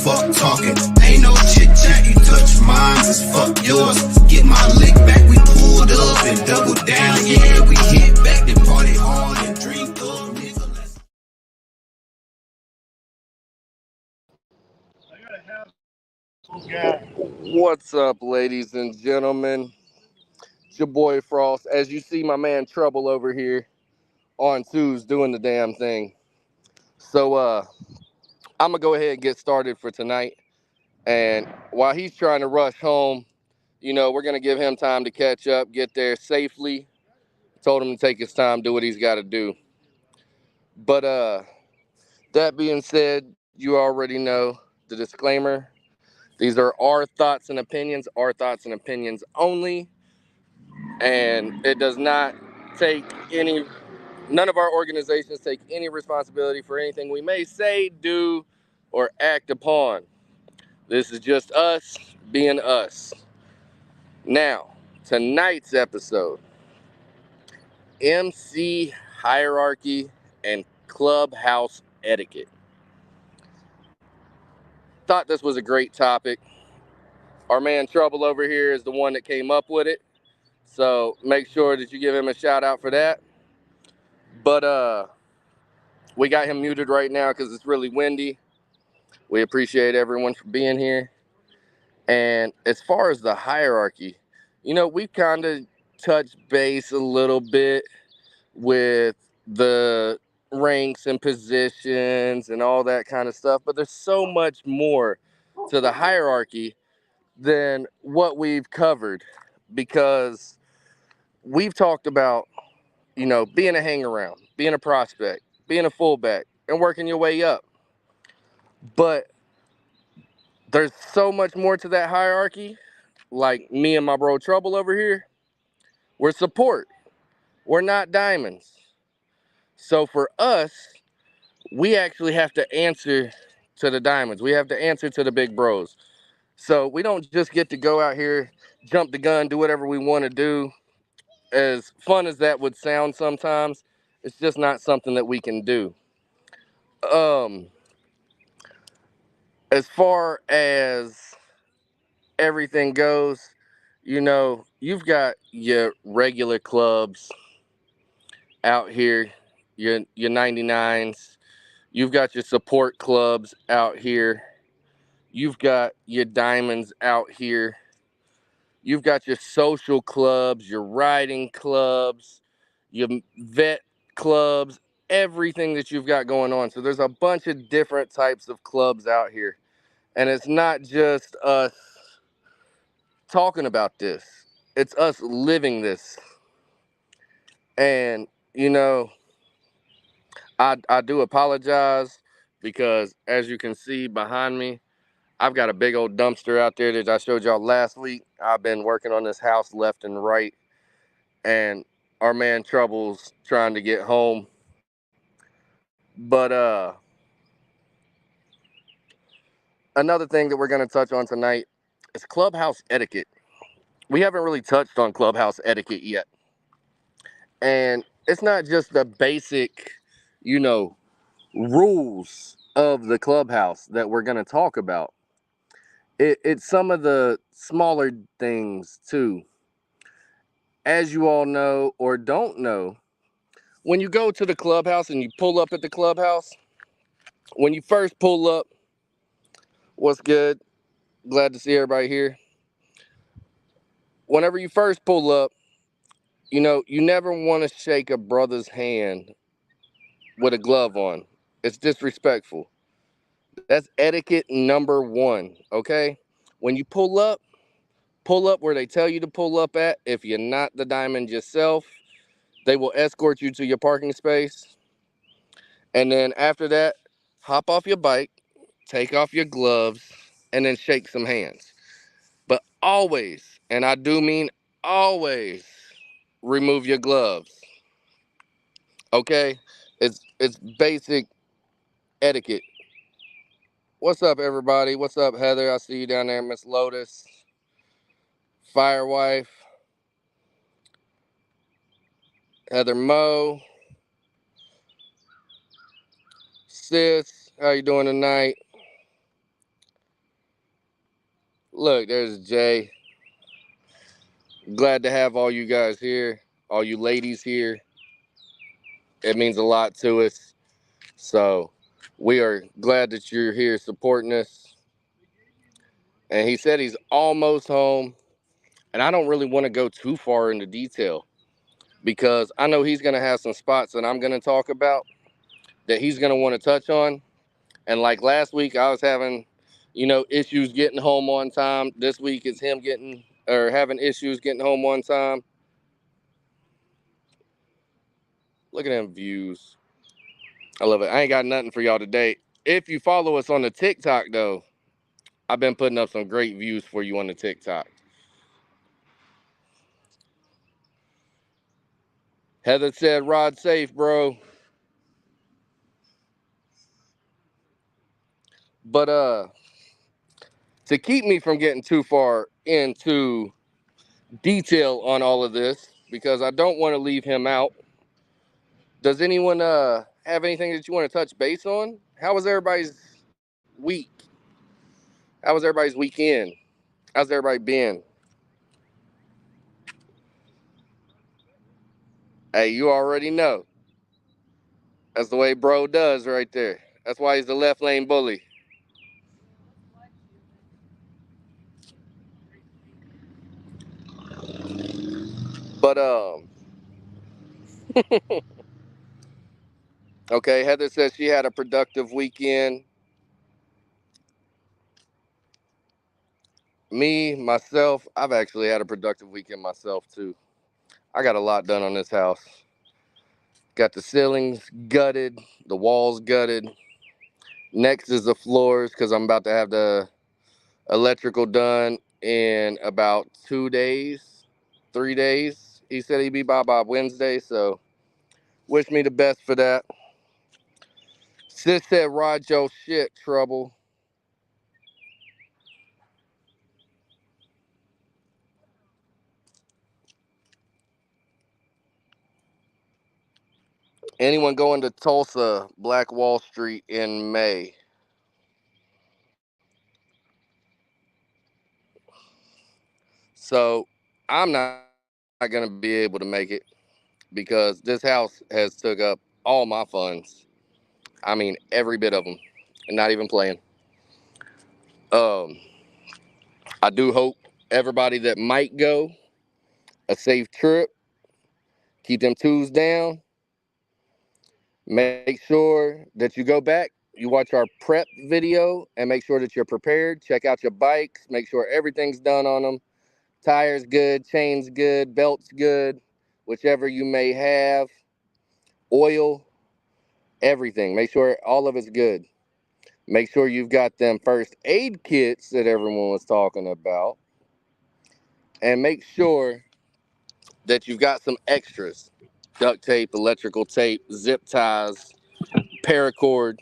fuck talking. Ain't no chit chat, you touch mine, it's fuck yours. Get my lick back, we pulled up and doubled down. Yeah, we hit back, then party hard and drink up, nigga. Let's What's up, ladies and gentlemen? It's your boy Frost. As you see, my man Trouble over here on twos doing the damn thing. So I'm gonna go ahead and get started for tonight. And while he's trying to rush home, we're gonna give him time to catch up, get there safely. Told him to take his time, do what he's got to do. But that being said, you already know the disclaimer. These are our thoughts and opinions only. And it does not take none of our organizations take any responsibility for anything we may say, do, or act upon. This is just us being us. Now, tonight's episode, MC hierarchy and Clubhouse etiquette. Thought this was a great topic. Our man Trouble over here is the one that came up with it. So make sure that you give him a shout out for that. But we got him muted right now because it's really windy. We appreciate everyone for being here. And as far as the hierarchy, we've kind of touched base a little bit with the ranks and positions and all that kind of stuff. But there's so much more to the hierarchy than what we've covered, because we've talked about, being a hang around, being a prospect, being a fullback, and working your way up. But there's so much more to that hierarchy. Like me and my bro Trouble over here, we're support. We're not diamonds. So for us, we actually have to answer to the diamonds. We have to answer to the big bros. So we don't just get to go out here, jump the gun, do whatever we want to do. As fun as that would sound sometimes, it's just not something that we can do. As far as everything goes, you've got your regular clubs out here, your 99s. You've got your support clubs out here. You've got your diamonds out here. You've got your social clubs, your riding clubs, your vet clubs, everything that you've got going on. So there's a bunch of different types of clubs out here. And it's not just us talking about this. It's us living this. And, I do apologize because, as you can see behind me, I've got a big old dumpster out there that I showed y'all last week. I've been working on this house left and right, and our man Trouble's trying to get home. But another thing that we're going to touch on tonight is Clubhouse etiquette. We haven't really touched on Clubhouse etiquette yet. And it's not just the basic, rules of the Clubhouse that we're going to talk about. It's some of the smaller things too. As you all know or don't know, when you go to the Clubhouse and you pull up at the Clubhouse, when you first pull up, what's good? Glad to see everybody here. Whenever you first pull up, you never want to shake a brother's hand with a glove on. It's disrespectful. That's etiquette number one, okay? When you pull up where they tell you to pull up at. If you're not the diamond yourself, they will escort you to your parking space. And then after that, hop off your bike, take off your gloves, and then shake some hands. But always, and I do mean always, remove your gloves. Okay? It's basic etiquette. What's up, everybody? What's up, Heather? I see you down there, Miss Lotus. Firewife. Heather Moe. Sis, how you doing tonight? Look, there's Jay. Glad to have all you guys here, all you ladies here. It means a lot to us. So we are glad that you're here supporting us. And he said he's almost home. And I don't really want to go too far into detail because I know he's going to have some spots that I'm going to talk about that he's going to want to touch on. And like last week, I was having, issues getting home on time. This week is him getting or having issues getting home on time. Look at them views. I love it. I ain't got nothing for y'all today. If you follow us on the TikTok, though, I've been putting up some great views for you on the TikTok. Heather said, "Rod safe, bro." But to keep me from getting too far into detail on all of this, because I don't want to leave him out. Does anyone have anything that you want to touch base on? How was everybody's week? How was everybody's weekend? How's everybody been? Hey, you already know. That's the way bro does right there. That's why he's the left lane bully. But okay, Heather says she had a productive weekend. Me, myself, I've actually had a productive weekend myself too. I got a lot done on this house. Got the ceilings gutted, the walls gutted. Next is the floors because I'm about to have the electrical done in about 2 days, 3 days. He said he'd be by Wednesday, so wish me the best for that. Sis said, "Rod your shit, trouble." Anyone going to Tulsa, Black Wall Street in May? So I'm not going to be able to make it because this house has took up all my funds. I mean, every bit of them, and not even playing. Um, I do hope everybody that might go a safe trip. Keep them twos down. Make sure that you go back, you watch our prep video, and make sure that you're prepared. Check out your bikes. Make sure everything's done on them. Tires good, chains good, belts good, whichever you may have. Oil, everything. Make sure all of it's good. Make sure you've got them first aid kits that everyone was talking about. And make sure that you've got some extras: duct tape, electrical tape, zip ties, paracord,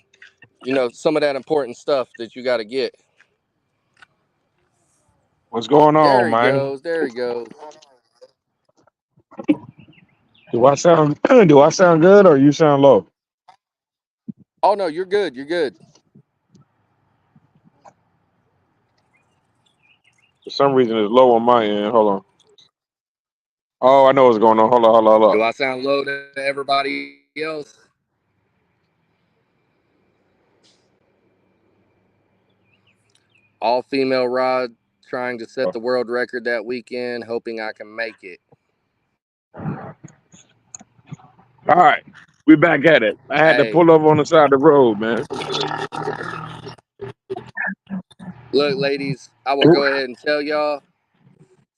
some of that important stuff that you got to get. What's going There on, he man? goes. There he goes. Do I sound do I sound good or you sound low? Oh, no, you're good. You're good. For some reason it's low on my end. Hold on. Oh, I know what's going on. Hold Do on. I sound low to everybody else? All female Rod trying to set the world record that weekend, hoping I can make it. All right. We back at it. I had to Hey, pull up on the side of the road, man. look, ladies, I will go ahead and tell y'all,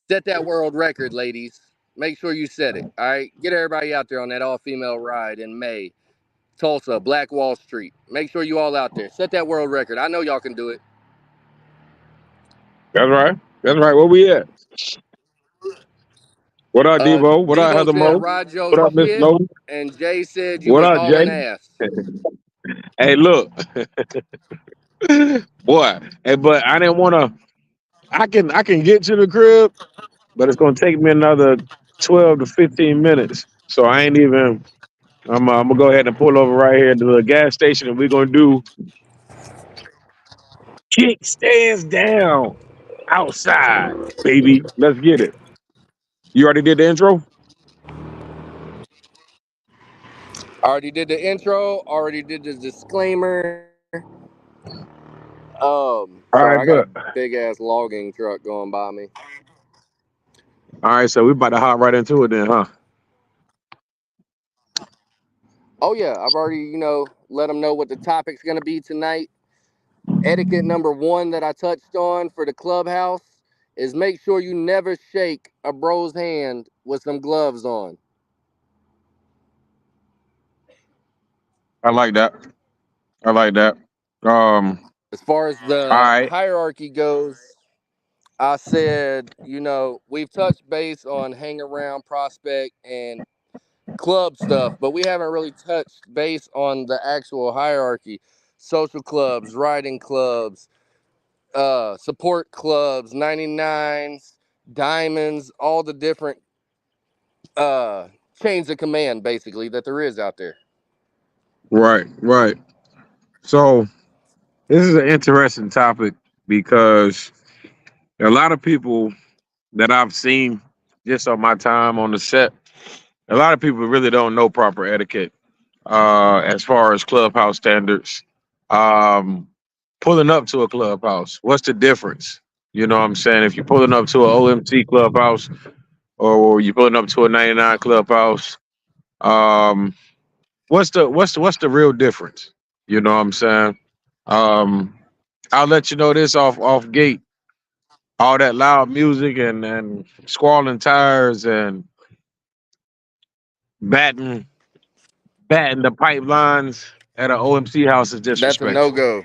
set that world record, ladies. Make sure you set it. All right, get everybody out there on that all-female ride in May. Tulsa, Black Wall Street. Make sure you all out there. Set that world record. I know y'all can do it. That's right. That's right. Where we at? What up, Devo? What up, Devo Heather said, Mo? "Ride your What up, Miss shit," Lowe? and Jay said, "You What was up, hauling Jay? ass." Hey, look. Boy. Hey, but I didn't wanna I can get to the crib, but it's gonna take me another 12 to 15 minutes. So I ain't even I'm gonna go ahead and pull over right here to the gas station, and we're gonna do Kickstandz Down. Outside, baby. Let's get it. You already did the intro? Already did the intro. Already did the disclaimer. All Sorry, I right, got a but big ass logging truck going by me. all right, so we about to hop right into it then, huh? Oh yeah, I've already let them know what the topic's gonna be tonight. Etiquette number one that I touched on for the clubhouse is make sure you never shake a bro's hand with some gloves on. I like that. I like that. Um, As far as all the right. hierarchy goes, I said, we've touched base on hang around, prospect, and club stuff, but we haven't really touched base on the actual hierarchy. Social clubs, riding clubs, support clubs, 99s, diamonds, all the different uh, chains of command, basically, that there is out there. Right, right. So this is an interesting topic because a lot of people that I've seen just on my time on the set, a lot of people really don't know proper etiquette as far as clubhouse standards. Um, Pulling up to a clubhouse, what's the difference? You know what I'm saying? If you're pulling up to an OMC clubhouse or you're pulling up to a 99 clubhouse, um, what's the real difference? You know what I'm saying? Um, I'll let you know this off gate. All that loud music and squalling tires and batting batting the pipelines at an OMC house is That's a no disrespectful. go.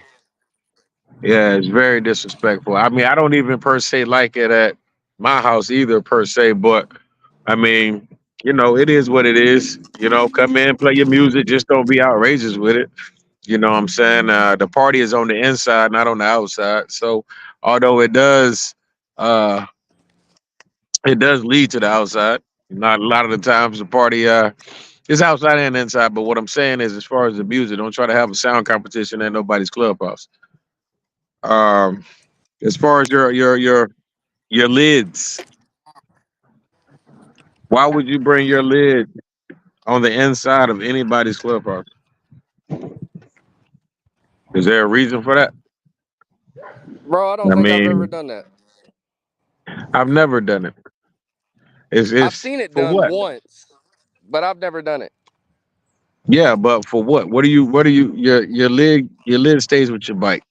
Yeah, it's very disrespectful. I mean, I don't even per se like it at my house either per se, but I mean, it is what it is. Come in, play your music, just don't be outrageous with it. You know what I'm saying? The party is on the inside, not on the outside. So although uh it does lead to the outside. Not a lot of the times the party is outside and inside. But what I'm saying is, as far as the music, don't try to have a sound competition at nobody's clubhouse. Um, as far as your lids, why would you bring your lid on the inside of anybody's clubhouse? Is there a reason for that? Bro, I don't I think I've ever mean, done that. I've never done it. I've It's seen it for done what? once, but I've never done it. Yeah, but for what? What do you your lid stays with your bike.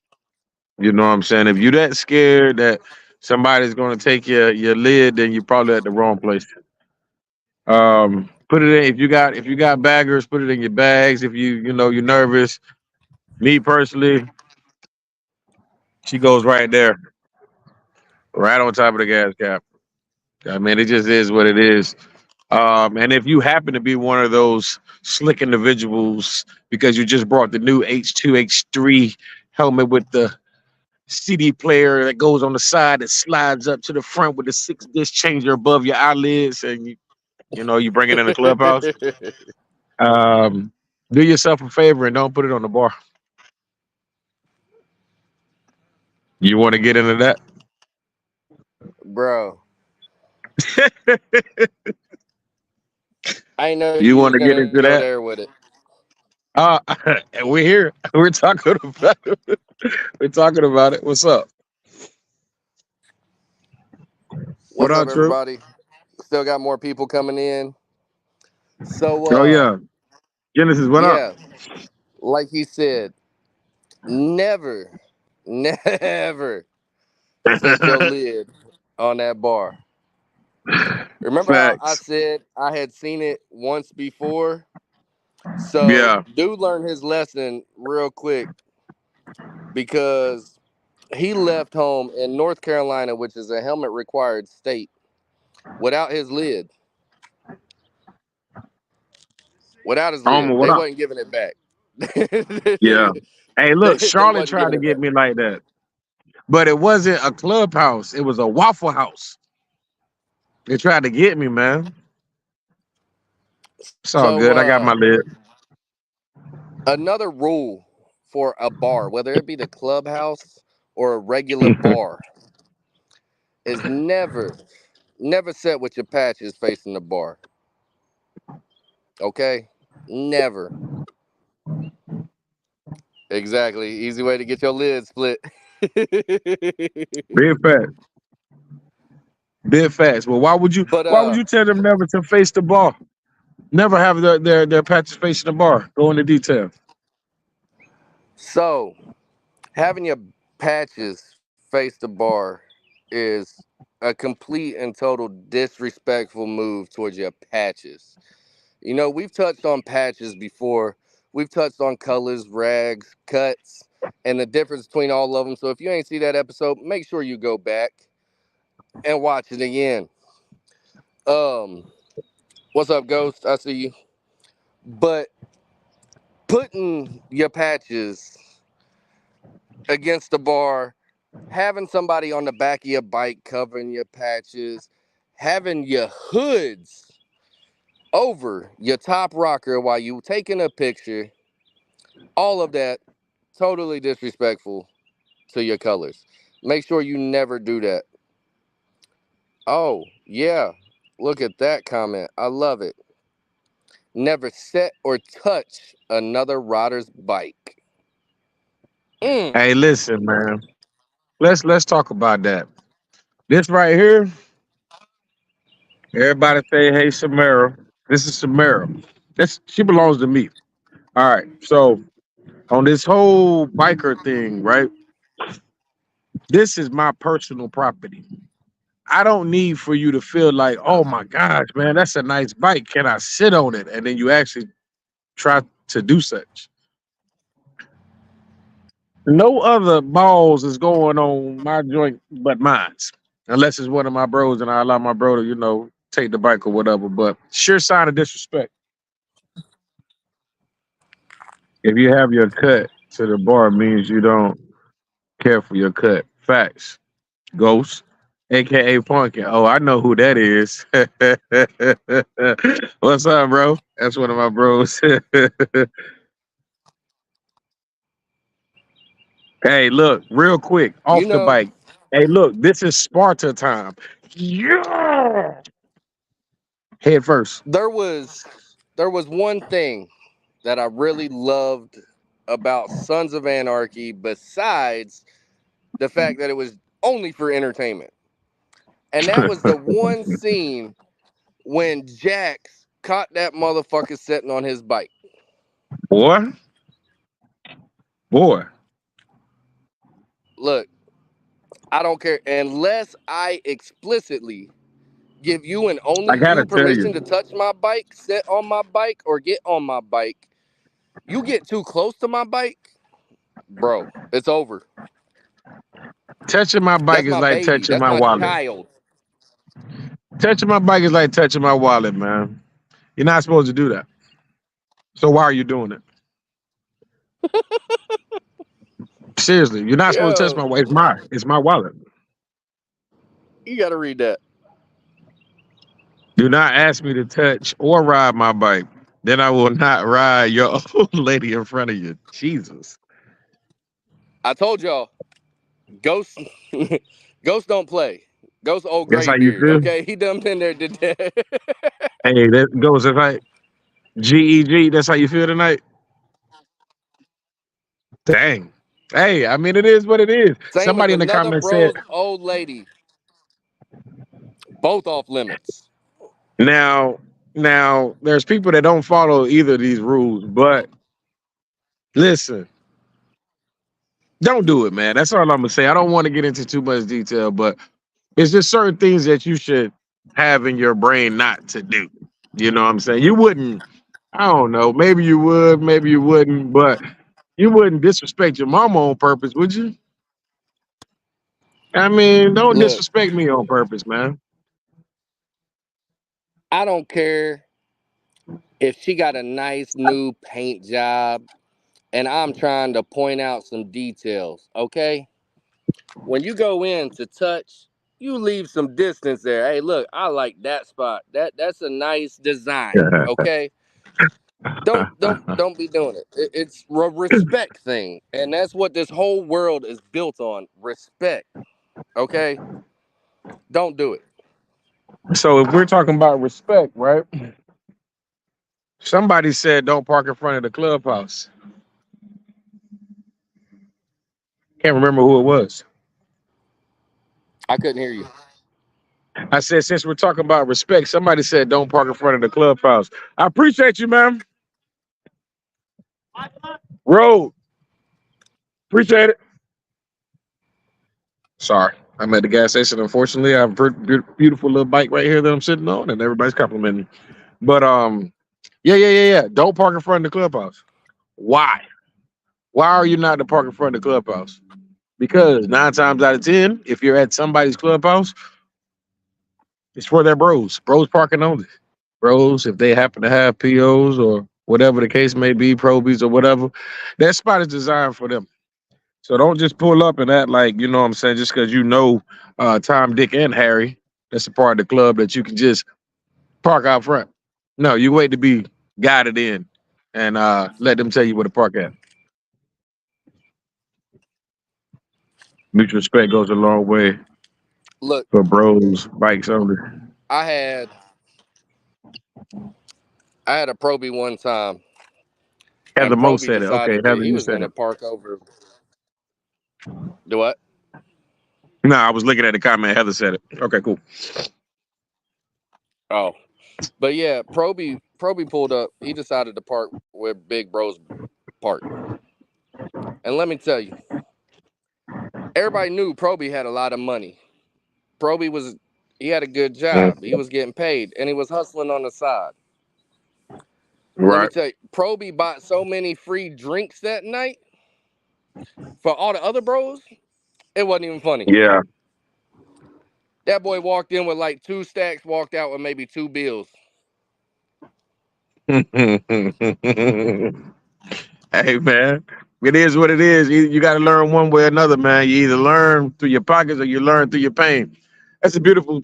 You know what I'm saying? If you that scared that somebody's gonna take your lid, then you're probably at the wrong place. Put it in if you got baggers, put it in your bags. If you're nervous. Me personally, she goes right there, right on top of the gas cap. I mean, it just is what it is. And if you happen to be one of those slick individuals because you just brought the new H2 H3 helmet with the CD player that goes on the side that slides up to the front with the 6 disc changer above your eyelids, and you bring it in the clubhouse. Um, do yourself a favor and don't put it on the bar. You want to get into that? Bro, I know You you want was to get gonna into go that? there with it. Uh, we're here. We're talking about it. We're talking about it. What's up? What What's up, up, True? everybody? Still got more people coming in. So, Oh yeah, Genesis. What up? yeah, like he said, never, never set your lid on that bar. Remember how I Facts. said I had seen it once before? So, Yeah. dude learned his lesson real quick because he left home in North Carolina, which is a helmet required state, without his lid. Without his lid. What They up? wasn't giving it back. Yeah. Hey, look, They Charlotte wasn't tried giving to it get back. me like that, but it wasn't a clubhouse. It was a Waffle House. They tried to get me, man. It's all So, good. I got my lid. another rule for a bar, whether it be the clubhouse or a regular bar, is never sit with your patches facing the bar. Okay? Never. Exactly. Easy way to get your lid split. Big fast. Big fast. Well, But why would you tell them never to face the bar? Never have their patches facing the bar. Go into detail. so having your patches face the bar is a complete and total disrespectful move towards your patches. You know, we've touched on patches before. We've touched on colors, rags, cuts, and the difference between all of them. So if you ain't see that episode, make sure you go back and watch it again. Um, what's up, Ghost? I see you. But putting your patches against the bar, having somebody on the back of your bike covering your patches, having your hoods over your top rocker while you taking a picture, all of that totally disrespectful to your colors. Make sure you never do that. Oh, yeah. Look at that comment. I love it. Never set or touch another rider's bike. Mm. Hey, listen, man. Let's talk about that. This right here, everybody say, hey, Samara. This is Samara. She belongs to me. All right. So on this whole biker thing, right? This is my personal property. I don't need for you to feel like, oh my gosh, man, that's a nice bike. Can I sit on it? And then you actually try to do such. No other balls is going on my joint but mine's. Unless it's one of my bros and I allow my bro to, take the bike or whatever. But sure sign of disrespect. If you have your cut to the bar, means you don't care for your cut. Facts. Ghost, aka Punkin. Oh, I know who that is. What's up, bro? That's one of my bros. Hey, look, real quick, You off the know, bike. Hey, look, this is Sparta time. Yeah. Head first. there was one thing that I really loved about Sons of Anarchy besides the fact that it was only for entertainment. And that was the one scene when Jax caught that motherfucker sitting on his bike. boy, boy. Look, I don't care unless I explicitly give you and only I gotta you tell permission to you, touch my bike, sit on my bike, or get on my bike. You get too close to my bike, bro, it's over. touching my bike That's is my like baby. touching That's my my wallet. child. Touching my bike is like touching my wallet, man. You're not supposed to do that. So why are you doing it? Seriously, you're not supposed to touch Yo, my wallet. It's mine. It's my wallet. you gotta read that. Do not ask me to touch or ride my bike. Then I will not ride your old lady in front of you. Jesus. I told y'all, Ghost, Ghost don't play. Ghost old That's gray how you beard. feel? Okay, he done been there, did that. Hey, that goes if I GEG, that's how you feel tonight? Dang. Hey, I mean it is what it is. Same as Somebody in the another comments said, bro's old lady. Both off limits. now, now there's people that don't follow either of these rules, but listen, don't do it, man. That's all I'm gonna say. I don't want to get into too much detail, but it's just certain things that you should have in your brain not to do. You know what I'm saying? You wouldn't, I don't know, maybe you would, maybe you wouldn't, but you wouldn't disrespect your mama on purpose, would you? I mean, don't Look, disrespect me on purpose, man. I don't care if she got a nice new paint job and I'm trying to point out some details, okay? When you go in to touch, you leave some distance there. Hey, look, I like that spot. That's a nice design, okay? Don't be doing it. It's a respect thing, and that's what this whole world is built on: respect. Okay. Don't do it. So if we're talking about respect, right? Somebody said don't park in front of the clubhouse. Can't remember who it was. I couldn't hear you. I said since we're talking about respect, somebody said don't park in front of the clubhouse. I appreciate you, man. Road. Appreciate it. Sorry. I'm at the gas station. Unfortunately, I have a beautiful little bike right here that I'm sitting on, and everybody's complimenting me. But yeah. Don't park in front of the clubhouse. Why? Why are you not to park in front of the clubhouse? Because 9 times out of 10, if you're at somebody's clubhouse, it's for their bros. Bros parking only. Bros, if they happen to have POs or whatever the case may be, probies or whatever, that spot is designed for them. So don't just pull up and act like, you know what I'm saying, just because you know Tom, Dick, and Harry, that's a part of the club that you can just park out front. No, you wait to be guided in and let them tell you where to park at. Mutual respect goes a long way Look, for bros, bikes only. I had a probie one time, Heather and Mo probie said it. Okay, decided that Heather, he you was said going to it. park over. Do what? No, I was looking at the comment. Heather said it. Okay, cool. Oh, but yeah, probie pulled up. He decided to park where big bros park. And let me tell you, everybody knew probie had a lot of money. He had a good job. He was getting paid, and he was hustling on the side. Let me Right. tell you, Probie bought so many free drinks that night for all the other bros, it wasn't even funny. Yeah. That boy walked in with like 2 stacks, walked out with maybe 2 bills. Hey man, it is what it is. You got to learn one way or another, man. You either learn through your pockets or you learn through your pain. That's a beautiful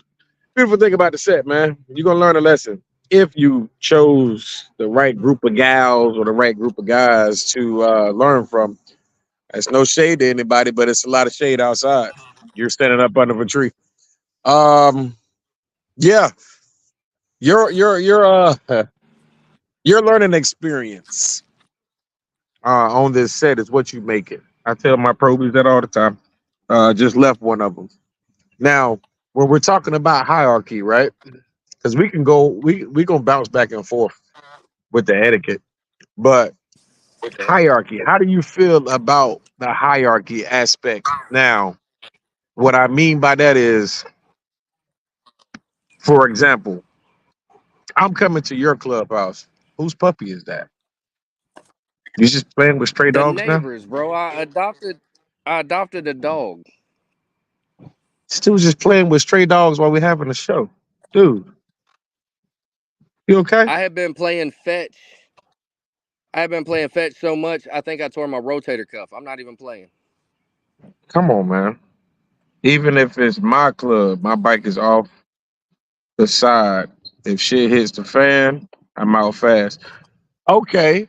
thing about the set, man. You're gonna learn a lesson if you chose the right group of gals or the right group of guys to learn from. That's no shade to anybody, but it's a lot of shade outside. You're standing up under a tree. Um, yeah, your your learning experience on this set is what you make it. I tell my probies that all the time. Just left one of them. Now, when we're talking about hierarchy, right? Because we gonna bounce back and forth with the etiquette, but hierarchy. How do you feel about the hierarchy aspect? Now, what I mean by that is, for example, I'm coming to your clubhouse. Whose puppy is that? You just playing with stray The dogs now? neighbors, bro. I adopted a dog. Still just playing with stray dogs while we're having a show, dude. You okay? I have been playing fetch. I have been playing fetch so much, I think I tore my rotator cuff. I'm not even playing. Come on, man. Even if it's my club, my bike is off the side. If shit hits the fan, I'm out fast. Okay.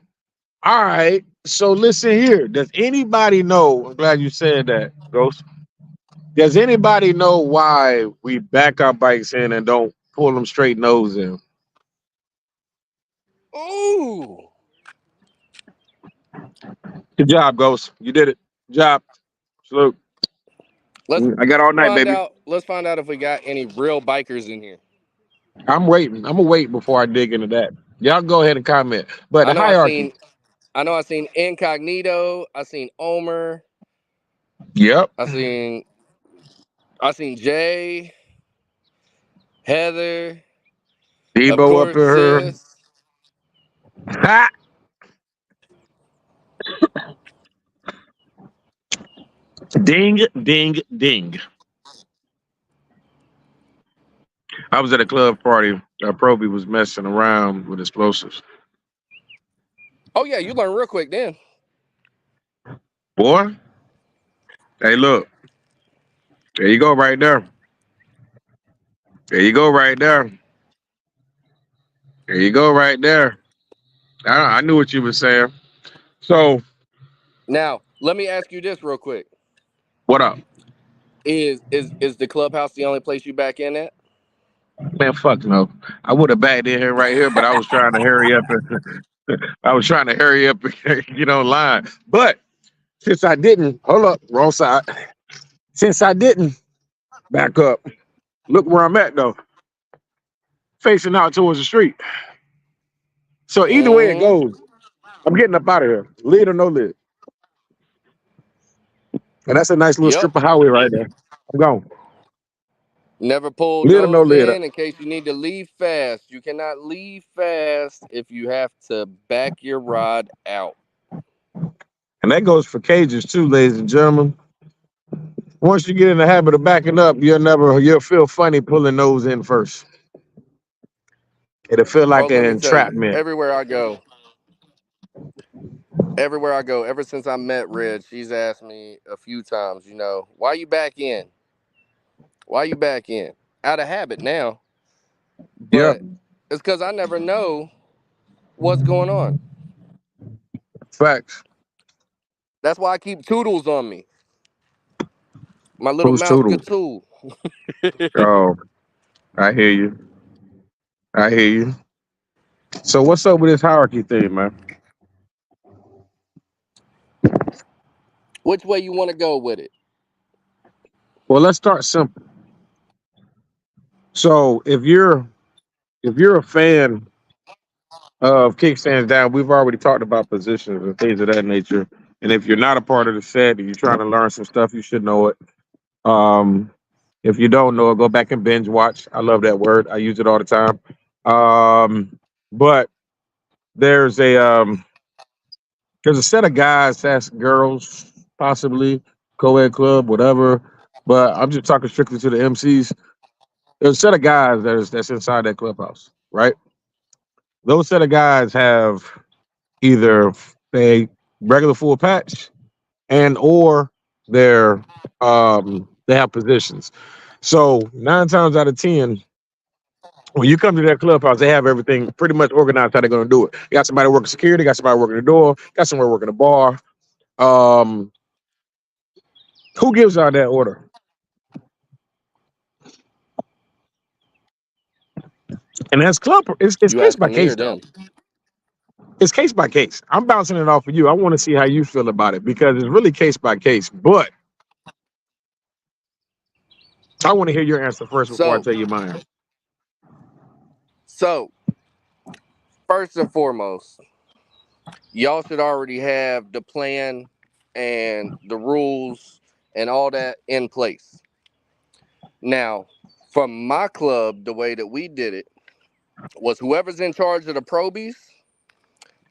All right. So listen here. Does anybody know? I'm glad you said that, Ghost. Does anybody know why we back our bikes in and don't pull them straight nose in? Ooh. Good job, Ghost. You did it. Good job. Salute. Let's I got all night, find baby. out. Let's find out if we got any real bikers in here. I'm waiting. I'm gonna wait before I dig into that. Y'all go ahead and comment. But I the know I hierarchy. seen I seen Incognito, I seen Omer, Yep. I seen Jay, Heather, of Debo up course, here. Sis. Ha! Ding, ding, ding. I was at a club party. Proby was messing around with explosives. Oh yeah, you learn real quick then. Boy, hey, look. There you go right there. There you go right there. There you go right there. I knew what you were saying. So, Now, let me ask you this real quick. what up? Is the Clubhouse the only place you back in at? Man, fuck no. I would have backed in here right here, but I was trying to hurry up. I was trying to hurry up and get online. But since I didn't, hold up, wrong side. Since I didn't back up, look where I'm at though, facing out towards the street. So either way it Mm-hmm. goes, I'm getting up out of here, lid or no lid. And that's a nice little Yep. strip of highway right there. I'm gone. Never pull Lid or no nose lid. in case you need to leave fast. You cannot leave fast if you have to back your rod out. And that goes for cages too, ladies and gentlemen. Once you get in the habit of backing up, you'll feel funny pulling nose in first. It'll feel Bro, like an let me tell you, entrapment. everywhere I go, ever since I met Red, she's asked me a few times, why you back in? Why you back in? Out of habit now, Yep, but it's because I never know what's going on. facts. That's why I keep Toodles on me. My little Who's mouse Toodles? Cthulhu. Oh, I hear you. I hear you. So what's up with this hierarchy thing, man? Which way you want to go with it? Well, let's start simple. So if you're a fan of Kickstandz Down, we've already talked about positions and things of that nature. And if you're not a part of the set and you're trying to learn some stuff, you should know it. Um, if you don't know it, go back and binge watch. I love that word. I use it all the time. But there's a there's a set of guys, that's girls, possibly co-ed club, whatever. But I'm just talking strictly to the MCs. There's a set of guys that's inside that clubhouse, right? Those set of guys have either a regular full patch and or they have positions. So 9 times out of 10, when you come to that clubhouse, they have everything pretty much organized how they're gonna do it. You got somebody working security, got somebody working the door, got somebody working the bar. Um, who gives out that order? And that's club. It's You case by asking me case or though. them? It's case by case. I'm bouncing it off of you. I want to see how you feel about it because it's really case by case. But I want to hear your answer first before I So, tell you mine. so first and foremost, y'all should already have the plan and the rules and all that in place. Now, from my club, the way that we did it was whoever's in charge of the probies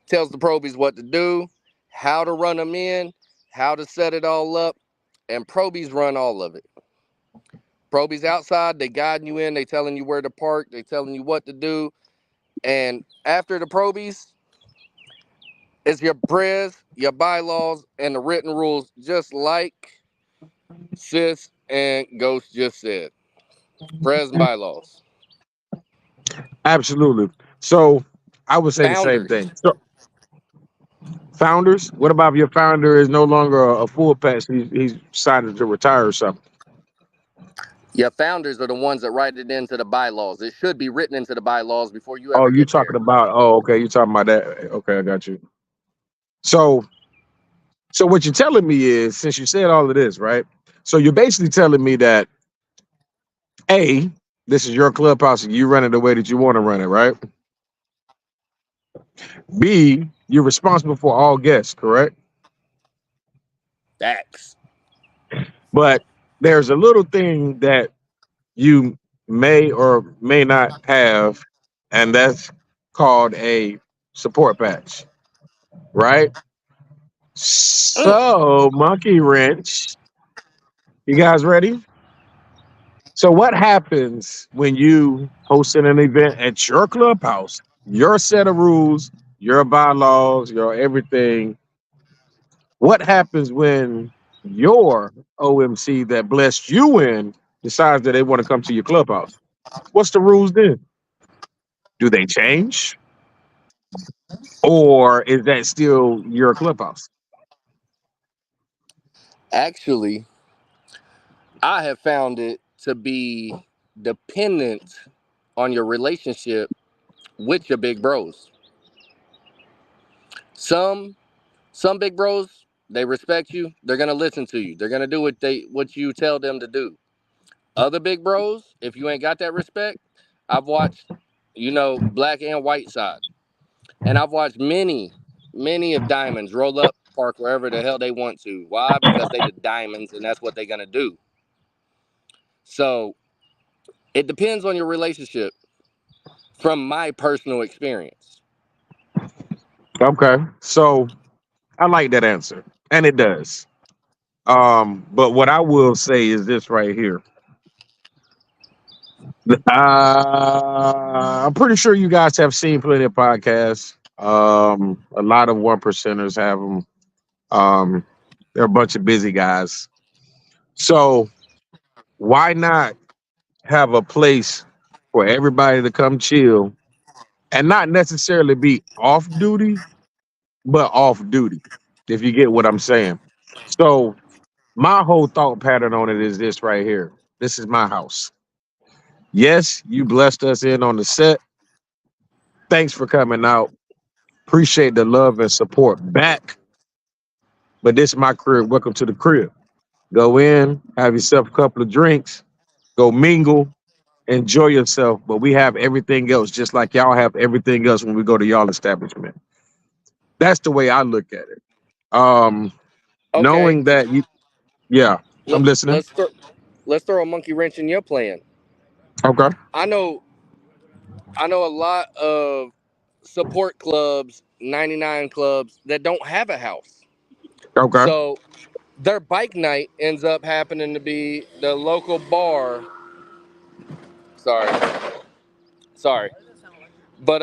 tells the probies what to do, how to run them in, how to set it all up, and probies run all of it. Probies outside, they guiding you in, they telling you where to park, they telling you what to do, and after the probies, it's your prez, your bylaws, and the written rules, just like Sis and Ghost just said. Prez and bylaws. Absolutely. So I would say the same Founders. thing. So founders, what about if your founder is no longer a full patch? He's decided to retire or something. Your founders are the ones that write it into the bylaws. It should be written into the bylaws before you Oh, ever you get talking there. about? Oh, okay. You talking about that? Okay, I got you. So, so what you're telling me is, since you said all of this, right? So you're basically telling me that A, this is your clubhouse and you run it the way that you want to run it, right? B, you're responsible for all guests, correct? Facts. But there's a little thing that you may or may not have, and that's called a support patch, right? So, monkey wrench, you guys ready? So, what happens when you hosting an event at your clubhouse? Your set of rules, your bylaws, your everything. What happens when your OMC that blessed you in decides that they want to come to your clubhouse? What's the rules then? Do they change? Or is that still your clubhouse? Actually, I have found it to be dependent on your relationship with your big bros. Some big bros, they respect you. They're gonna listen to you. They're gonna do what you tell them to do. Other big bros, if you ain't got that respect, I've watched, black and white side, and I've watched many of diamonds roll up, park wherever the hell they want to. Why? Because they the diamonds, and that's what they're gonna do. So it depends on your relationship. From my personal experience. Okay. So I like that answer. And it does. But what I will say is this right here. I'm pretty sure you guys have seen plenty of podcasts. A lot of one percenters have them. Um, they're a bunch of busy guys. So why not have a place for everybody to come chill and not necessarily be off duty, but off duty, if you get what I'm saying. So my whole thought pattern on it is this right here. This is my house. Yes, you blessed us in on the set. Thanks for coming out. Appreciate the love and support back. But this is my crib. Welcome to the crib. Go in, have yourself a couple of drinks, go mingle, enjoy yourself. But we have everything else, just like y'all have everything else when we go to y'all establishment. That's the way I look at it. Okay, Knowing that you, yeah, I'm let, listening. let's throw let's throw a monkey wrench in your plan. Okay, I know I know a lot of support clubs, 99 clubs that don't have a house. okay, So their bike night ends up happening to be the local bar. Sorry, sorry, but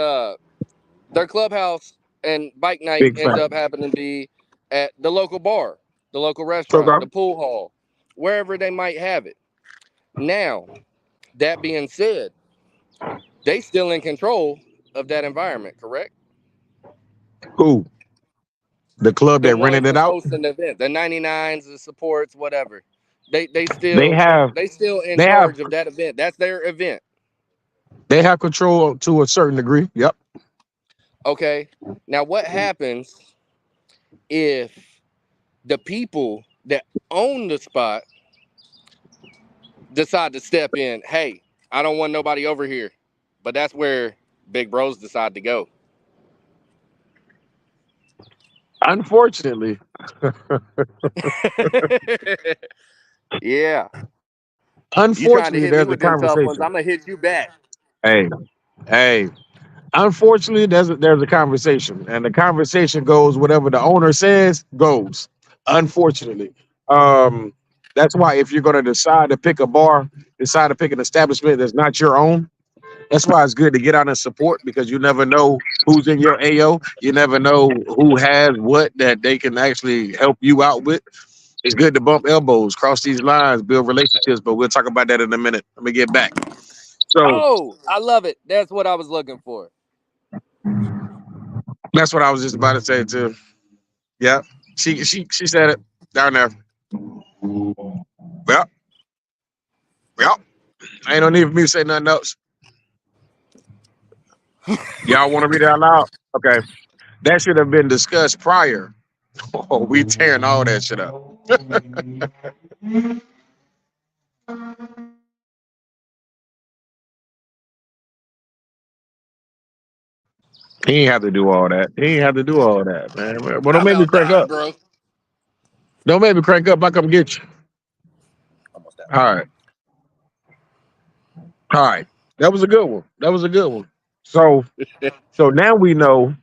their clubhouse and bike night big ends fact. up happening to be at the local bar, the local restaurant, Okay, the pool hall, wherever they might have it. Now, that being said, they still in control of that environment, correct? who? The club The that ones rented it that's out. hosting the event, the 99s, the supports, whatever. They they They still have, they still in they have, charge of that event. That's their event. they have control to a certain degree. Yep. Okay. Now what happens if the people that own the spot decide to step in? Hey, I don't want nobody over here. But that's where big bros decide to go. Unfortunately, Yeah. You trying to unfortunately, hit me there's a with them tough ones. conversation. I'm gonna hit you back. Hey, hey. Unfortunately, there's a conversation, and the conversation goes whatever the owner says goes. Unfortunately, um, that's why if you're going to decide to pick a bar, decide to pick an establishment that's not your own. That's why it's good to get out and support because you never know who's in your AO. You never know who has what that they can actually help you out with. It's good to bump elbows, cross these lines, build relationships, but we'll talk about that in a minute. Let me get back. So Oh, I love it. That's what I was looking for. that's what I was just about to say too. Yeah, she said it down there. Well, well, ain't no need for me to say nothing else. Y'all want to read it out loud? Okay, that should have been discussed prior. Oh, we tearing all that shit up. He ain't have to do all that. He ain't have to do all that, man. Well, I don't make me about crank died, up. bro. Don't make me crank up. I come get you. Almost died. All right, all right. That was a good one. That was a good one. So, so now we know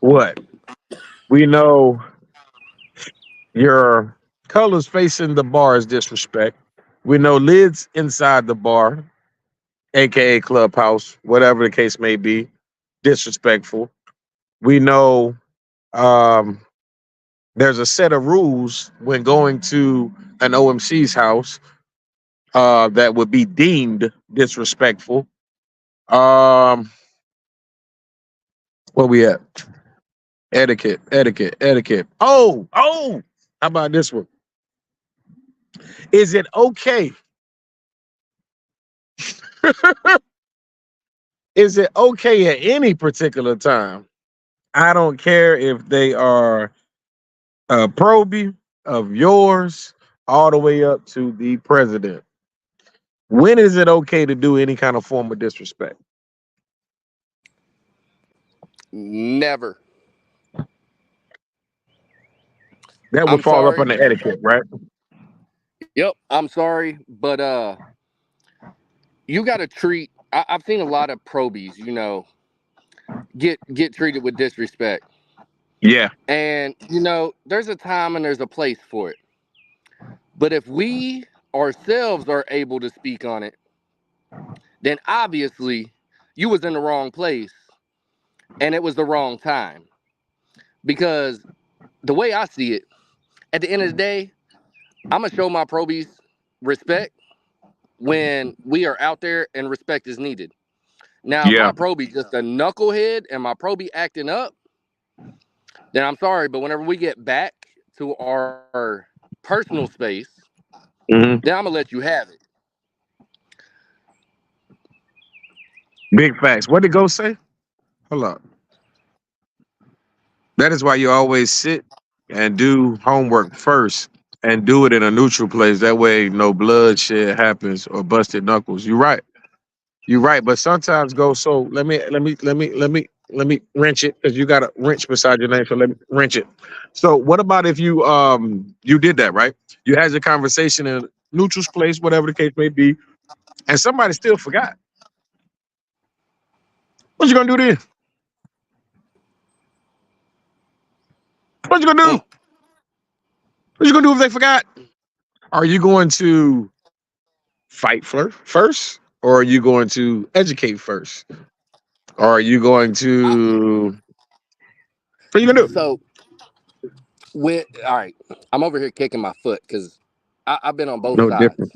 what we know. Your colors facing the bar is disrespect. We know lids inside the bar, aka clubhouse, whatever the case may be, disrespectful. We know um, there's a set of rules when going to an OMC's house that would be deemed disrespectful. Um, where we at? Etiquette, etiquette, etiquette. Oh, oh! How about this one? Is it okay? Is it okay at any particular time? I don't care if they are a probie of yours all the way up to the president. When is it okay to do any kind of form of disrespect? Never. That would I'm fall up sorry. under etiquette, right? Yep, I'm sorry, but you got to treat. I've seen a lot of probies, get treated with disrespect, Yeah. and there's a time and there's a place for it. But if we ourselves are able to speak on it, then obviously you was in the wrong place and it was the wrong time. Because the way I see it, at the end of the day, I'm gonna show my probies respect when we are out there and respect is needed. Now, if Yeah. my probie just a knucklehead and my probie acting up, then I'm sorry, but whenever we get back to our personal space, Hmm. then I'm gonna let you have it. Big facts. What did Ghost say? Hold up. That is why you always sit and do homework first and do it in a neutral place. That way no bloodshed happens or busted knuckles. You're right. You're right. But sometimes go, so let me wrench it because you got a wrench beside your name. So let me wrench it. So what about if you did that, right? You had your conversation in a neutral place, whatever the case may be, and somebody still forgot. What you gonna do then? What you gonna do? Mm. What you gonna do if they forgot? Are you going to fight first, or are you going to educate first? Or are you going I, to what are you gonna do? so with all right, I'm over here kicking my foot because I've been on both No sides. difference,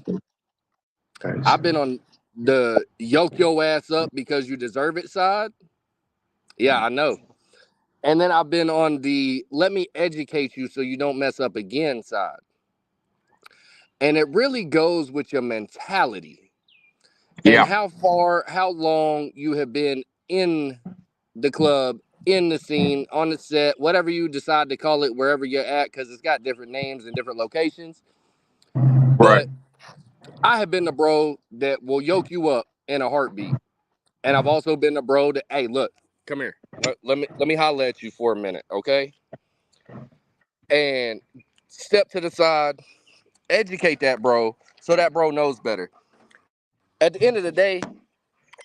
guys. I've been on the yoke your ass up because you deserve it side. Yeah, I know. And then I've been on the let me educate you so you don't mess up again side. And it really goes with your mentality and Yeah, how long you have been in the club, in the scene, on the set, whatever you decide to call it, wherever you're at, because it's got different names and different locations. right. But I have been the bro that will yoke you up in a heartbeat. And I've also been the bro that, hey, look, come here. Let me holler at you for a minute, okay? And step to the side, educate that bro so that bro knows better. At the end of the day,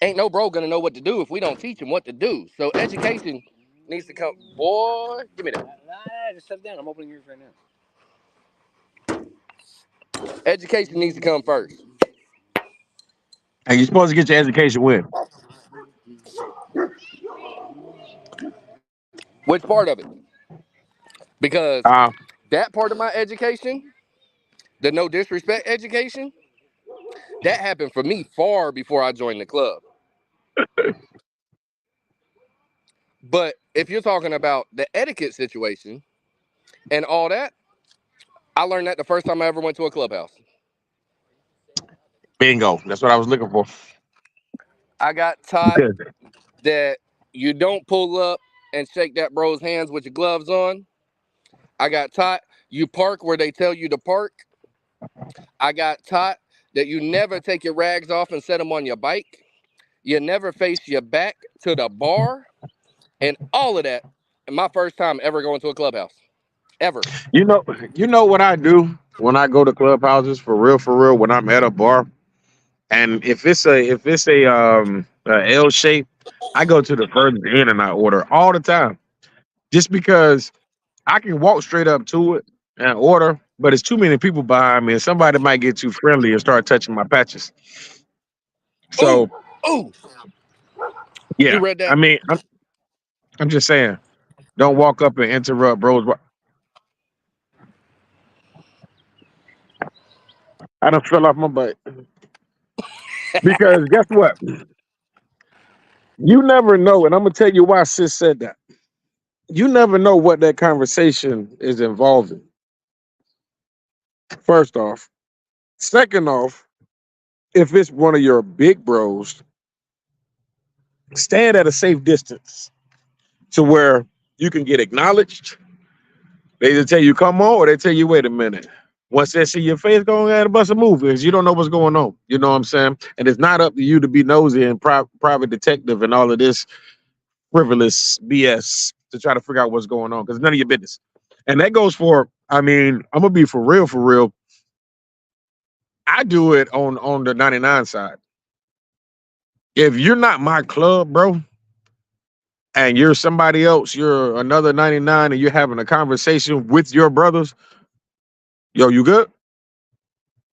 ain't no bro gonna know what to do if we don't teach him what to do. So education needs to come. Boy, give me that. Nah, just shut down. I'm opening yours right now. Education needs to come first. And you're supposed to get your education with. Which part of it? Because Uh, that part of my education, the no disrespect education, that happened for me far before I joined the club. But if you're talking about the etiquette situation and all that, I learned that the first time I ever went to a clubhouse. bingo. That's what I was looking for. I got taught Good. that you don't pull up and shake that bro's hands with your gloves on. I got taught you park where they tell you to park. I got taught that you never take your rags off and set them on your bike. You never face your back to the bar. And all of that, my first time ever going to a clubhouse. Ever. You know, you know what I do when I go to clubhouses for real. When I'm at a bar, and if it's a L shape, I go to the furthest end and I order all the time, just because I can walk straight up to it and order, but it's too many people behind me, and somebody might get too friendly and start touching my patches. Ooh, So ooh, you yeah, read I that? mean, I'm just saying, don't walk up and interrupt, bros. I don't fell off my butt because guess what? You never know, and I'm gonna tell you why Sis said that. You never know what that conversation is involving. First off. Second off, if it's one of your big bros, stand at a safe distance to where you can get acknowledged. They either tell you come on or they tell you wait a minute. Once they see your face, go ahead and bust a move because you don't know what's going on. You know what I'm saying? And it's not up to you to be nosy and private detective and all of this frivolous BS to try to figure out what's going on because it's none of your business. And that goes for, I mean, I'm gonna be for real, for real. I do it on the 99 side. If you're not my club, bro, and you're somebody else, you're another 99 and you're having a conversation with your brothers, yo, you good?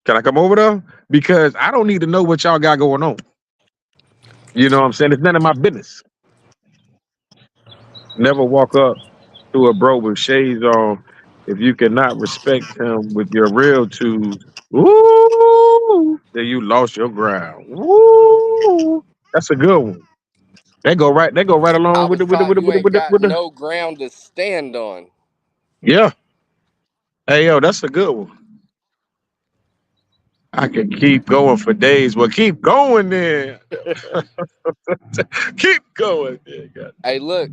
Can I come over there? Because I don't need to know what y'all got going on. You know what I'm saying? It's none of my business. Never walk up to a bro with shades on if you cannot respect him with your real twos. Ooh, then you lost your ground. Ooh, that's a good one. They go right I along with was the with the taught with the you with the ain't with the, got with the no ground to stand on. yeah. Hey yo, that's a good one. I can keep going for days. Well, keep going then. Keep going then. God. Hey, look,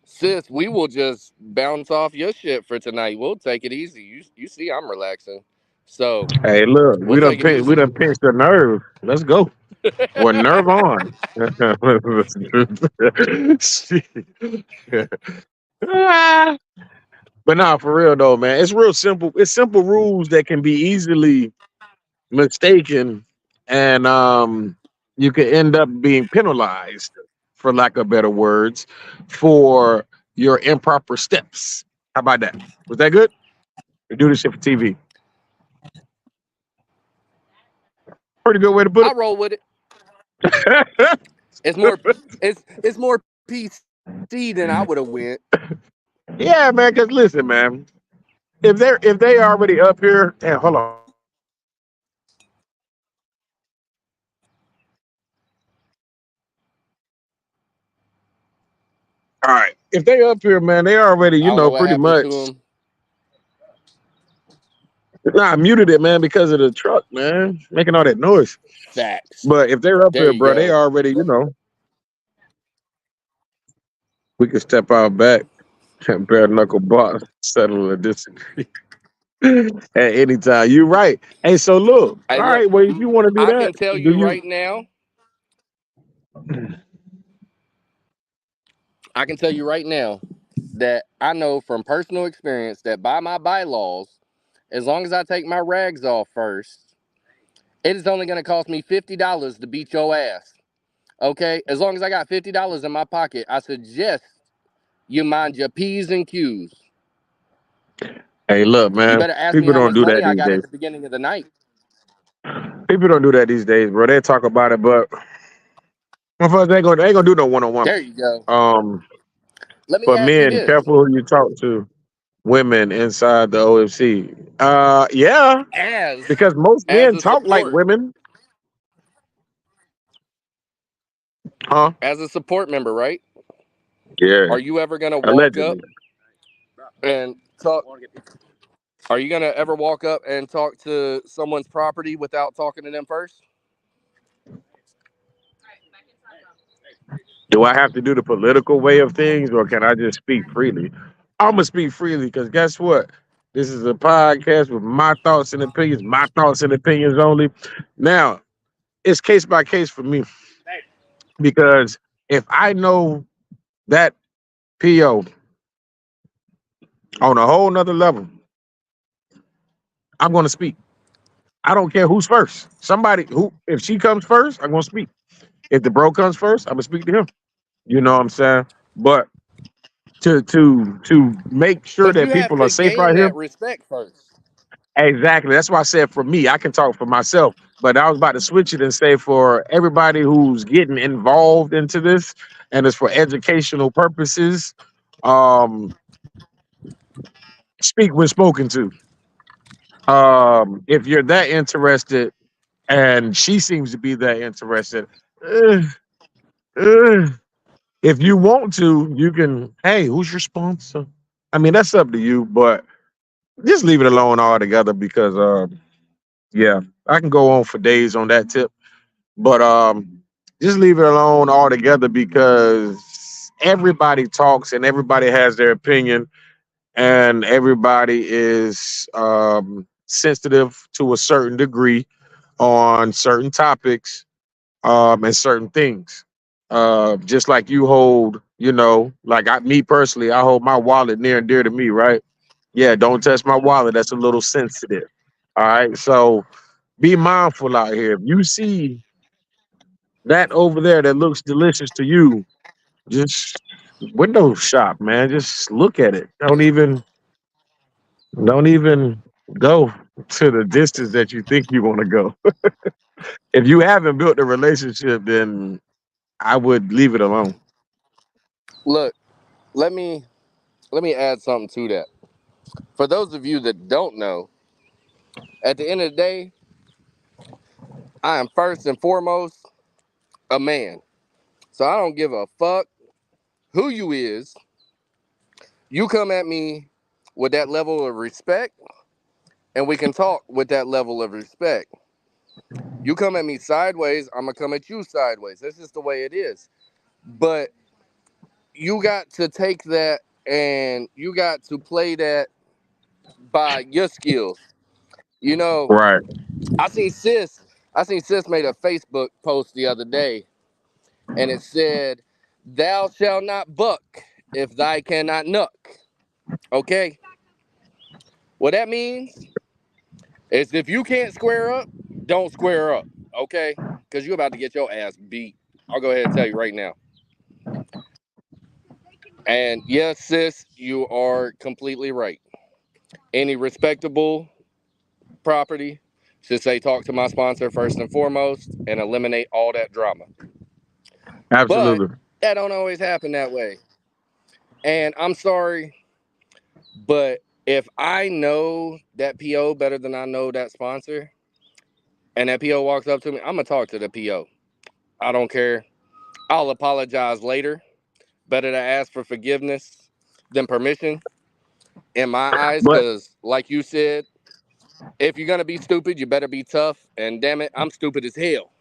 sis, we will just bounce off your shit for tonight. We'll take it easy. You see, I'm relaxing, so Hey, look, we'll take it we easy. done pinched the nerve. Let's go. Well, nerve on. Ah. But nah, for real though, man. It's real simple. It's simple rules that can be easily mistaken, and you can end up being penalized, for lack of better words, for your improper steps. How about that? Was that good? We do this shit for TV. Pretty good way to put I roll with it. it. It's more it's more PC than I would have went. Yeah, man. Cause listen, man. If they already up here, damn, hold on. All right. If they up here, man, they already, I don't know what pretty happened to much. him. Nah, I muted it, man, because of the truck, man, making all that noise. Facts. But if they're up There here, you bro, they go. already, we can step out back and bare knuckle box, settle a disagree at any time. You're right. Hey, so look, Hey, all look, right, well, if you want to do I that, can tell do you you? right now. I can tell you right now that I know from personal experience that by my bylaws, as long as I take my rags off first, it is only going to cost me $50 to beat your ass. Okay? As long as I got $50 in my pocket, I suggest you mind your P's and Q's. Hey, look, You man, better ask me people how don't much do that money I these got days. at the beginning of the night. People don't do that these days, bro. They talk about it, but motherfuckers ain't gonna do no one on one. There you go. Um, Let me for ask you men, this. careful who you talk to. Women inside the OFC. Yeah, As because most as men a talk like support women, huh? as a support member, right? Yeah, Are you ever going to walk up allegedly. and talk Are you going to ever walk up and talk to someone's property without talking to them first? Do I have to do the political way of things, or can I just speak freely? I'm gonna speak freely because guess what? This is a podcast with my thoughts and opinions only. Now, it's case by case for me because if I know that PO on a whole nother level, I'm gonna speak. I don't care who's first. Somebody who, if she comes first, I'm gonna speak. If the bro comes first, I'm gonna speak to him. You know what I'm saying? But to make sure But that you have people are to safe gain out here. that respect first. Exactly. That's why I said for me, I can talk for myself. But I was about to switch it and say for everybody who's getting involved into this and it's for educational purposes, um, speak when spoken to. If you're that interested and she seems to be that interested, eh, eh, if you want to, you can, hey, who's your sponsor? I mean, that's up to you, but just leave it alone altogether because Yeah, I can go on for days on that tip, but just leave it alone altogether because everybody talks and everybody has their opinion and everybody is sensitive to a certain degree on certain topics and certain things. Just like you hold, like me personally, I hold my wallet near and dear to me, right? Yeah, don't touch my wallet. That's a little sensitive. All right. So be mindful out here. If you see that over there that looks delicious to you, just window shop, man. Just look at it. Don't even go to the distance that you think you want to go. If you haven't built a relationship, then I would leave it alone. Look, let me let me add something to that. For those of you that don't know, at the end of the day, I am first and foremost a man. So I don't give a fuck who you is. You come at me with that level of respect, and we can talk with that level of respect. You come at me sideways, I'm gonna come at you sideways. That's just the way it is. But you got to take that and you got to play that by your skills. You know, Right. I seen sis. I seen sis made a Facebook post the other day, and it said, "Thou shalt not buck if thy cannot nuck." Okay, what that means is if you can't square up, don't square up. Okay, because you're about to get your ass beat. I'll go ahead and tell you right now. And yes, sis, you are completely right. Any respectable property should say talk to my sponsor first and foremost and eliminate all that drama. But Absolutely. that don't always happen that way. And I'm sorry, but if I know that PO better than I know that sponsor, and that PO walks up to me, I'm gonna talk to the PO. I don't care. I'll apologize later. Better to ask for forgiveness than permission in my eyes, But because like you said, if you're gonna be stupid, you better be tough. And damn it, I'm stupid as hell.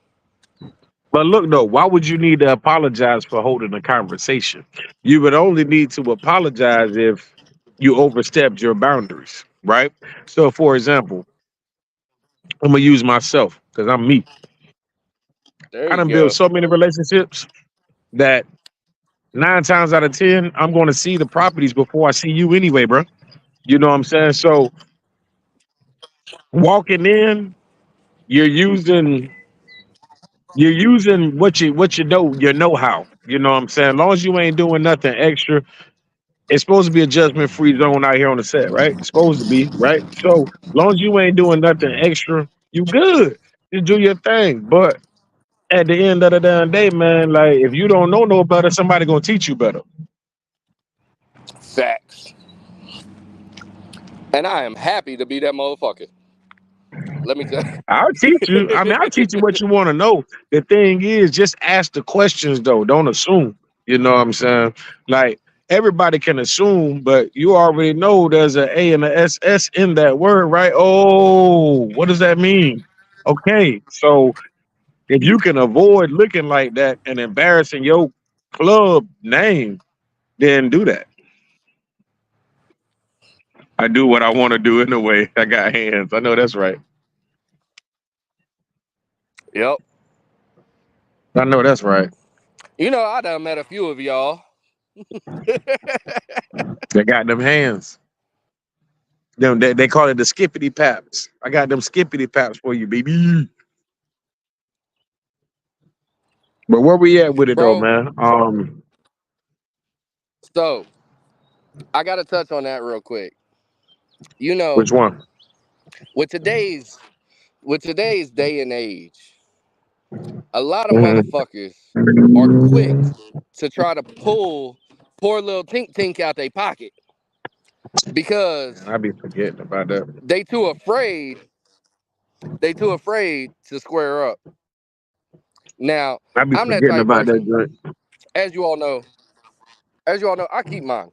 but look though, why would you need to apologize for holding a conversation? You would only need to apologize if you overstepped your boundaries, right? So for example, I'm gonna use myself because I'm me. There I you done built go. so many relationships that 9 times out of 10, I'm gonna see the properties before I see you anyway, bro. You know what I'm saying? So walking in, you're using what you know, your know-how. You know what I'm saying? As long as you ain't doing nothing extra, it's supposed to be a judgment-free zone out here on the set, right? It's supposed to be, right? So long as you ain't doing nothing extra, you good. Just do your thing. But at the end of the damn day, man, like if you don't know no better, somebody gonna teach you better. Facts. And I am happy to be that motherfucker. Let me tell I'll teach you. I mean, I'll teach you what you want to know. The thing is, just ask the questions though. Don't assume. You know what I'm saying? Like everybody can assume, but you already know there's an A and a SS in that word, right? Oh, what does that mean? Okay, so if you can avoid looking like that and embarrassing your club name, then do that. I do what I want to do in a way. I got hands. I know that's right. you. Yep. I know that's right. You know, I done met a few of y'all. They got them hands. Them they call it the skippity paps. I got them skippity paps for you, baby. But where we at with it though, Bro, man? so I gotta touch on that real quick. You know, Which one? with today's with today's day and age, a lot of Mm-hmm. motherfuckers are quick to try to pull poor little tink tink out their pocket Man, because I be forgetting about that. they too afraid to square up. Now, I be I'm that forgetting type about that person. joint. As you all know, I keep mine.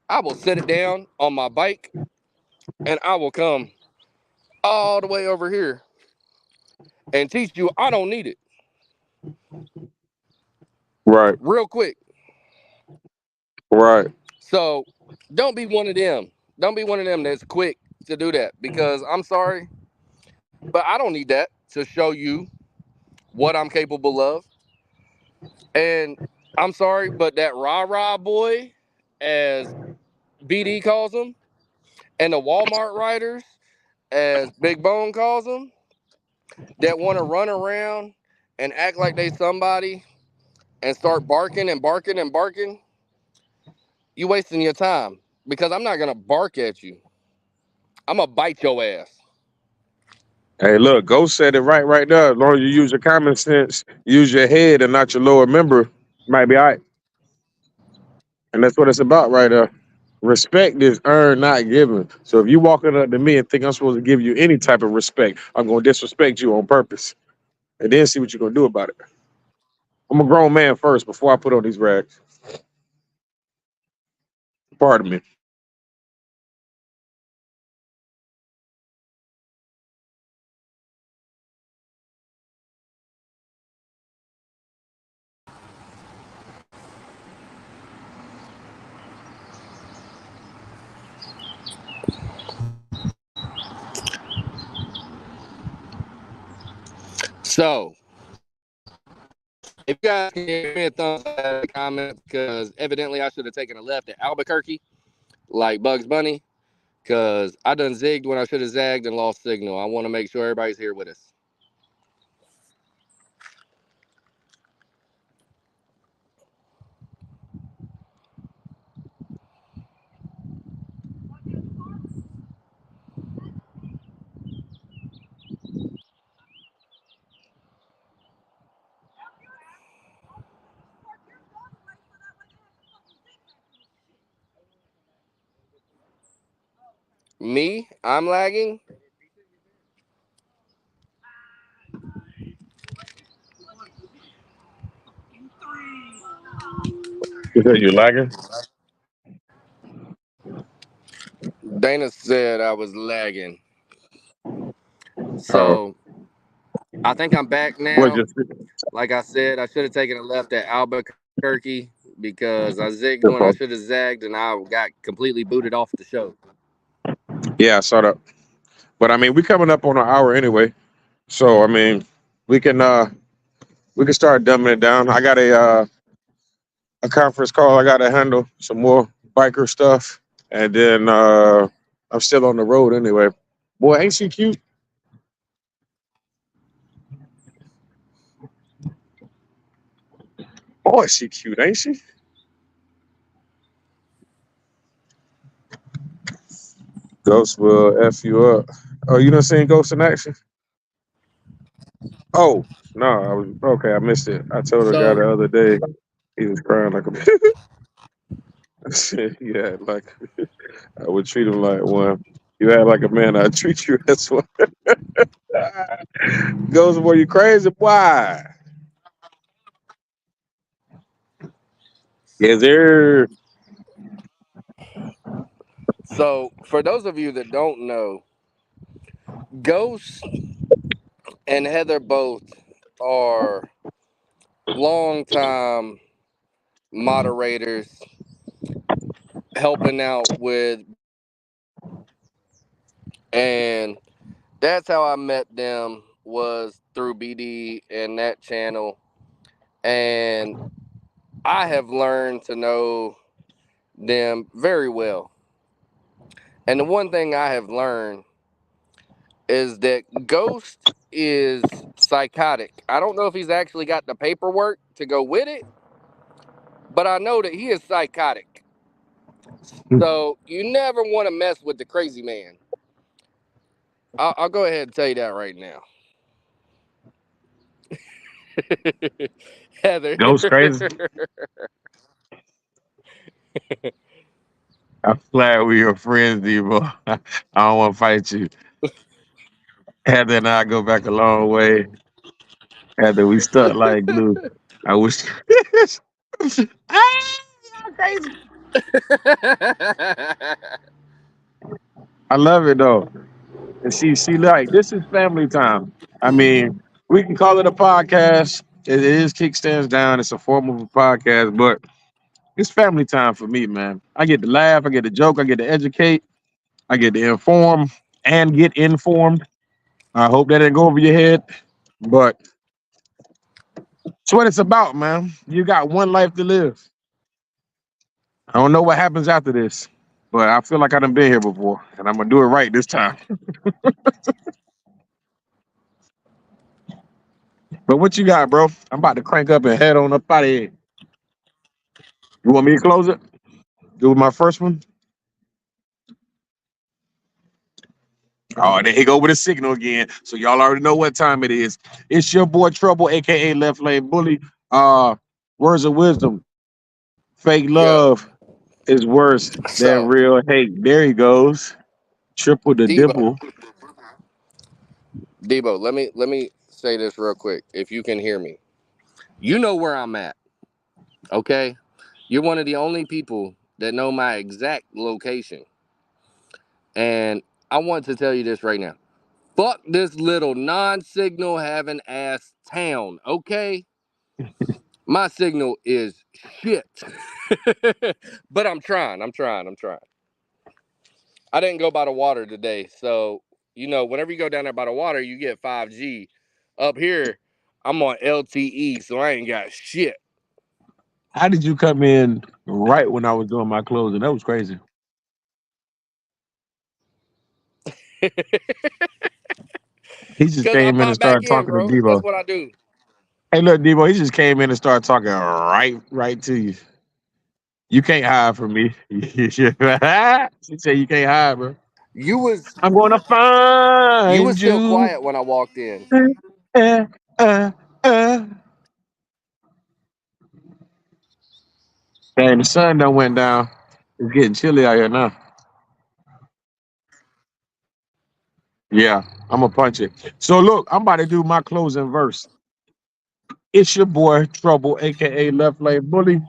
I will set it down on my bike and I will come all the way over here. and teach you I don't need it Right. real quick. Right. So don't be one of them. Don't be one of them that's quick to do that, because I'm sorry, but I don't need that to show you what I'm capable of. And I'm sorry, but that rah rah boy, as BD calls them, and the Walmart riders, as Big Bone calls them, that want to run around and act like they somebody and start barking and barking and barking, you wasting your time, because I'm not gonna bark at you. I'm gonna bite your ass. Hey, look, Ghost said it right there. As long as you use your common sense, use your head and not your lower member, might be all right. And that's what it's about right there. Respect is earned, not given. So if you walking up to me and think I'm supposed to give you any type of respect, I'm gonna disrespect you on purpose. And then see what you're gonna do about it. I'm a grown man first before I put on these rags. Pardon me. So if you guys can give me a thumbs up in the comments, because evidently I should have taken a left at Albuquerque, like Bugs Bunny, because I done zigged when I should have zagged and lost signal. I want to make sure everybody's here with us. Me, I'm lagging. You said you lagging? Dana said I was lagging. Oh, So I think I'm back what now. just Like I said, I should have taken a left at Albuquerque, because I zigged when I should have zagged and I got completely booted off the show. yeah, I saw that. But I mean, we coming up on an hour anyway. So I mean, we can uh we can start dumbing it down. I got a conference call I gotta handle, some more biker stuff. And then I'm still on the road anyway. Boy, ain't she cute? Boy, is she cute, ain't she? Ghost will F you up. Oh, you done seen Ghost in action? Oh, no, I was okay, I missed it. I told a guy So the other day he was crying like a yeah, like I would treat him like one. You act like a man, I treat you as one. Ghost, boy, you crazy? Why? Yes, there. so for those of you that don't know, Ghost and Heather both are longtime moderators helping out with, and that's how I met them, was through BD and that channel. And I have learned to know them very well. And the one thing I have learned is that Ghost is psychotic. I don't know if he's actually got the paperwork to go with it, but I know that he is psychotic. So you never want to mess with the crazy man. I'll go ahead and tell you that right now. Heather. Ghost crazy. I'm glad we are friends, Debo. I don't want to fight you. Heather and I go back a long way. Heather, we stuck like glue. I wish. Ah, y'all crazy. I love it though. And she like this is family time. I mean, We can call it a podcast. It is Kickstandz Down. It's a form of a podcast, but it's family time for me, man. I get to laugh, I get to joke, I get to educate, I get to inform and get informed. I hope that didn't go over your head, but it's what it's about, man. You got one life to live. I don't know what happens after this, but I feel like I done been here before, and I'm gonna do it right this time. But what you got, bro? I'm about to crank up and head on up out of here. You want me to close it? Do my first one? Oh, there he go with a signal again. So y'all already know what time it is. It's your boy Trouble, aka Left Lane Bully. Words of wisdom. Fake Yo, love is worse than so real hate. There he goes. Triple the Debo, dimple. Debo, let me say this real quick. If you can hear me, you know where I'm at. Okay, you're one of the only people that know my exact location, and I want to tell you this right now. Fuck this little non-signal having ass town. Okay, my signal is shit, but I'm trying. I'm trying. I didn't go by the water today, so whenever you go down there by the water, you get 5G. Up here, I'm on LTE, so I ain't got shit. How did you come in right when I was doing my closing? That was crazy. He just Cause I came in and pop back started in, talking to bro. That's Devo. what I do. Hey, look, Devo, he just came in and started talking right to you. You can't hide from me. She said you can't hide, bro. You was I'm gonna you was find still you. quiet when I walked in. Uh, uh, uh. Dang, the sun done went down. It's getting chilly out here now. Yeah, I'm gonna punch it. So look, I'm about to do my closing verse. It's your boy Trouble, aka Left Lane Bully.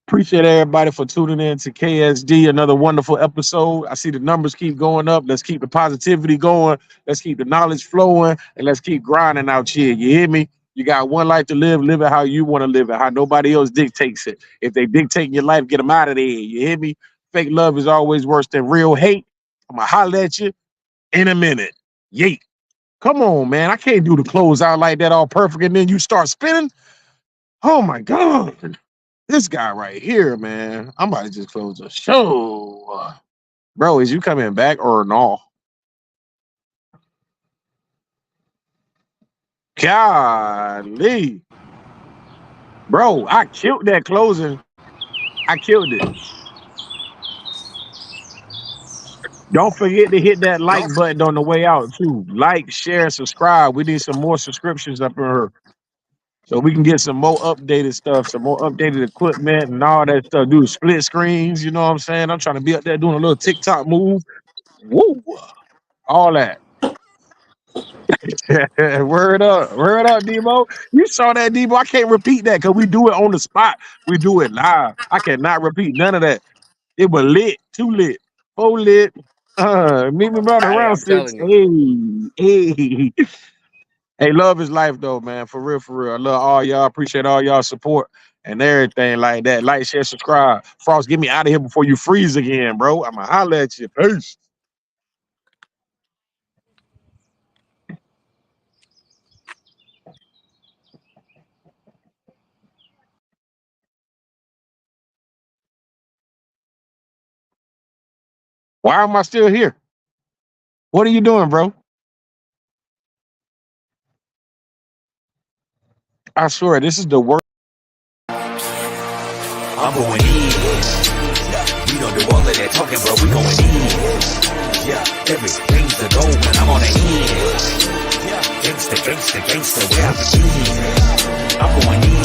Appreciate everybody for tuning in to KSD. Another wonderful episode. I see the numbers keep going up. Let's keep the positivity going. Let's keep the knowledge flowing, and let's keep grinding out here. You hear me? You got one life to live. Live it how you want to live it, how nobody else dictates it. If they dictate your life, get them out of there. You hear me? Fake love is always worse than real hate. I'm gonna holler at you in a minute. Yeet. Come on, man. I can't do the close out like that all perfect, and then you start spinning. Oh my God. This guy right here, man. I'm about to just close the show. Bro, is you coming back or no? Golly. Bro, I killed that closing. I killed it. Don't forget to hit that like button on the way out, too. Like, share, subscribe. We need some more subscriptions up in here so we can get some more updated stuff, some more updated equipment and all that stuff. Do split screens, you know what I'm saying? I'm trying to be up there doing a little TikTok move. Woo! All that. Word up, Debo. You saw that, Debo. I can't repeat that because we do it on the spot. We do it live. I cannot repeat none of that. It was lit, too lit, full lit. Meet me about Hey, around I'm 6. telling you. Hey. Hey, love is life, though, man. For real, for real. I love all y'all. Appreciate all y'all support and everything like that. Like, share, subscribe. Frost, get me out of here before you freeze again, bro. I'm going to holler at you. Peace. Why am I still here? What are you doing, bro? I swear, this is the worst. I'm going in. We don't do all of that talking, bro. We going in. Yeah, everything's the goal, and I'm on the end. Gangsta, gangsta, gangsta, where I begin. I'm going in.